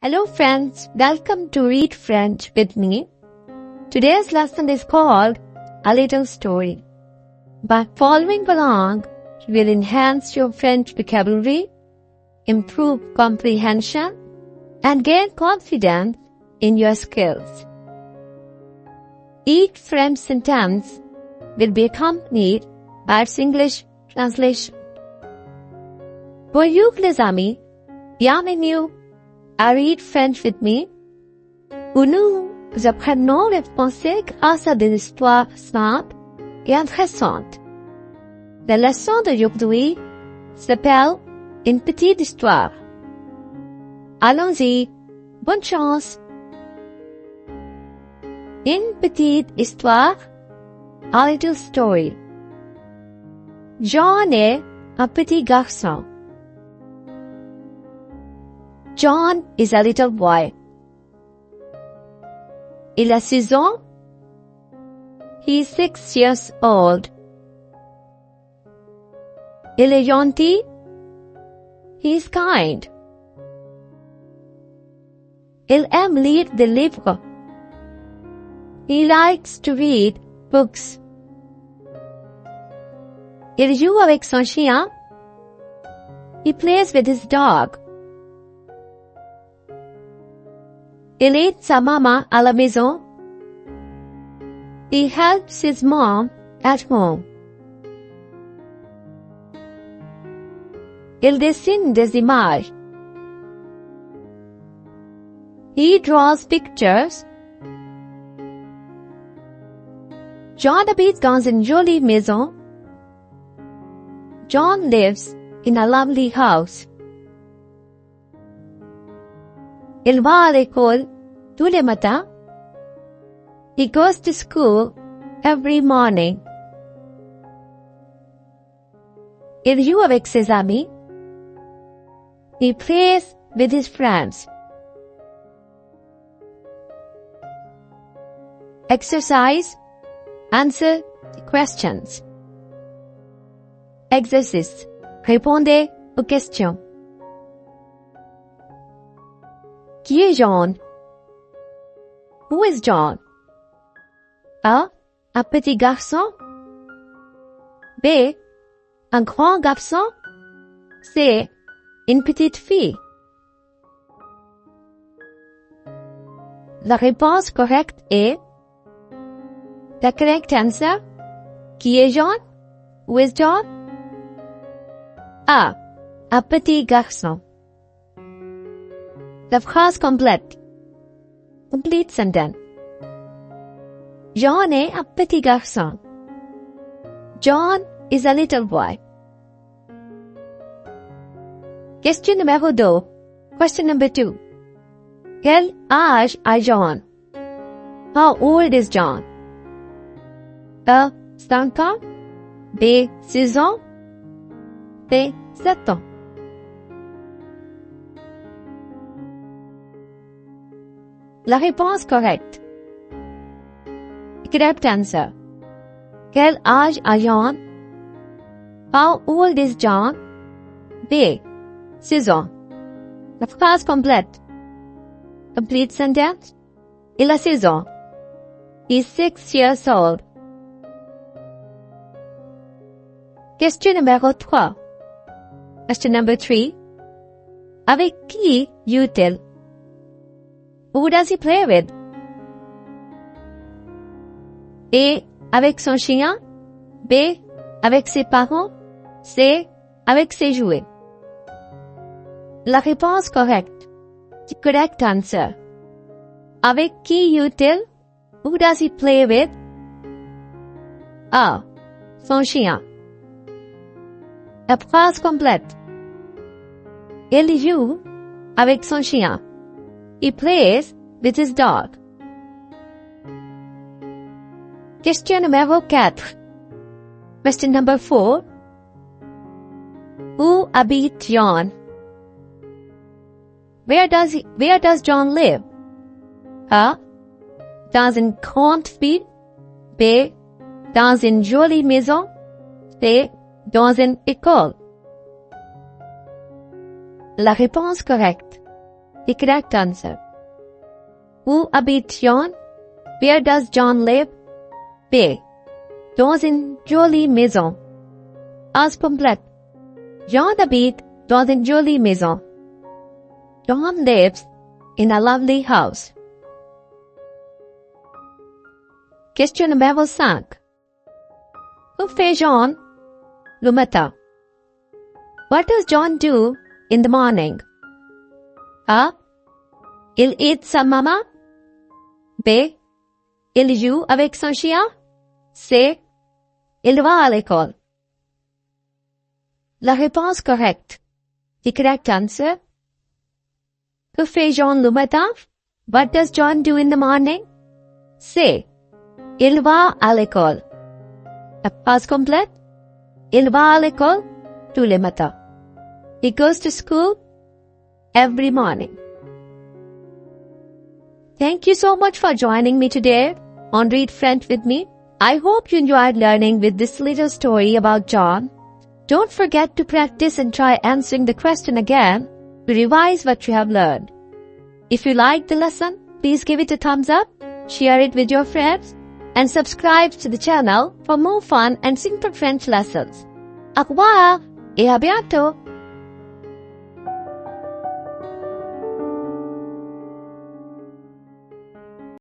Hello friends, welcome to Read French with me. Today's lesson is called A Little Story. By following along, you will enhance your French vocabulary, improve comprehension, and gain confidence in your skills. Each French sentence will be accompanied by its English translation. Bonjour les amis, bienvenue à Read French with me, où nous apprenons le français grâce à des histoires simples et intéressantes. La leçon d'aujourd'hui s'appelle Une petite histoire. Allons-y, bonne chance! Une petite histoire, a little story. John est un petit garçon. John is a little boy. Il a 6 ans. He is 6 years old. Il est gentil. He is kind. Il aime lire des livres. He likes to read books. Il joue avec son chien. He plays with his dog. Il aide sa maman à la maison. He helps his mom at home. Il dessine des images. He draws pictures. John habite dans une jolie maison. John lives in a lovely house. Il va à l'école tous les matins. He goes to school every morning. Il joue avec ses amis. He plays with his friends. Exercise. Answer the questions. Exercice. Répondez aux questions. Qui est John? Who is John? A. Un petit garçon. B. Un grand garçon. C. Une petite fille. La réponse correcte est the correct answer. Qui est John? Who is John? A. Un petit garçon. La phrase complète. Complete sentence. John est un petit garçon. John is a little boy. Question numéro 2. Question number 2. Quel âge a John? How old is John? A. 5 ans. B. 6 ans. C. 7 ans. La réponse correcte. Correct answer. Quel âge a John? How old is John? B. 6 ans. La phrase complète. Complete sentence. Il a 6 ans. He is 6 years old. Question numéro 3. Question number 3. Avec qui joue-t-il? Who does he play with? A. Avec son chien. B. Avec ses parents. C. Avec ses jouets. La réponse correcte. The correct answer. Avec qui joue-t-il? Who does he play with? A. Son chien. La phrase complète. Il joue avec son chien. He plays with his dog. Question numéro 4. Question number 4. Où habite John? Where does John live? A. Dans une grande ville. B. Dans une jolie maison. C. Dans une école. La réponse correcte. The correct answer. Où habite John? Where does John live? B. Dans une jolie maison. As complète. John habite dans une jolie maison. John lives in a lovely house. Question numéro 5. Que fait John le matin? What does John do in the morning? A. Il aide sa maman. B. Il joue avec son chien. C. Il va à l'école. La réponse correcte. The correct answer. Que fait John le matin? What does John do in the morning? C. Il va à l'école. La phrase complète. Il va à l'école tous les matins. He goes to school every morning. Thank you so much for joining me today on Read French with me. I hope you enjoyed learning with this little story about John. Don't forget to practice and try answering the question again to revise what you have learned. If you liked the lesson, please give it a thumbs up, share it with your friends, and subscribe to the channel for more fun and simple French lessons. Au revoir et à bientôt!